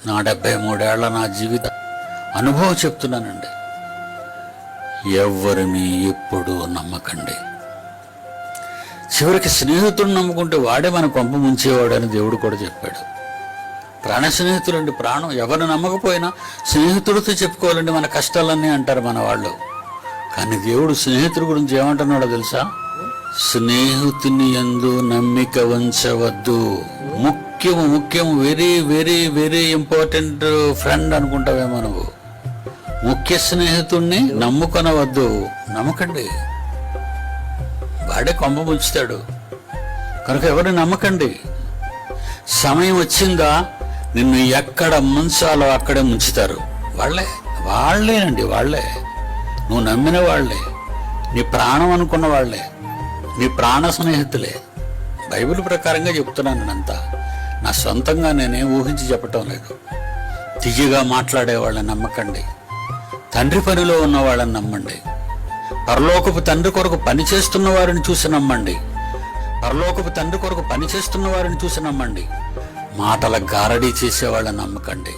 నా 73 ఏళ్ల నా జీవిత అనుభవం చెప్తున్నానండి. ఎవరిని ఎప్పుడు నమ్మకండి. చివరికి స్నేహితుడిని నమ్ముకుంటే వాడే మన కొంప ముంచేవాడని దేవుడు కూడా చెప్పాడు. ప్రాణ స్నేహితులండి, ప్రాణం. ఎవరిని నమ్మకపోయినా స్నేహితుడితో చెప్పుకోవాలండి మన కష్టాలన్నీ అంటారు మన వాళ్ళు. కానీ దేవుడు స్నేహితుడి గురించి ఏమంటున్నాడో తెలుసా? స్నేహితుని యందు నమ్మిక ఉంచవద్దు. ముఖ్యము very very very important friend అనుకుంటావేమో నువ్వు. ముఖ్య స్నేహితుణ్ణి నమ్ముకొనవద్దు. నమ్మకండి, వాడే కొంప ముంచుతాడు. కనుక ఎవరిని నమ్మకండి. సమయం వచ్చిందా నిన్ను ఎక్కడ ముంచాలో అక్కడే ముంచుతారు. వాళ్ళేనండి. నువ్వు నమ్మిన వాళ్లే, నీ ప్రాణం అనుకున్న వాళ్లే, నీ ప్రాణ స్నేహితులే. బైబిల్ ప్రకారంగా చెప్తున్నాను నేనంతా, నా సొంతంగా నేనేం ఊహించి చెప్పటం లేదు. తియ్యగా మాట్లాడే వాళ్ళని నమ్మకండి. తండ్రి పనిలో ఉన్న వాళ్ళని నమ్మండి. పరలోకపు తండ్రి కొరకు పనిచేస్తున్న వారిని చూసి నమ్మండి. మాటల గారడీ చేసే వాళ్ళని నమ్మకండి.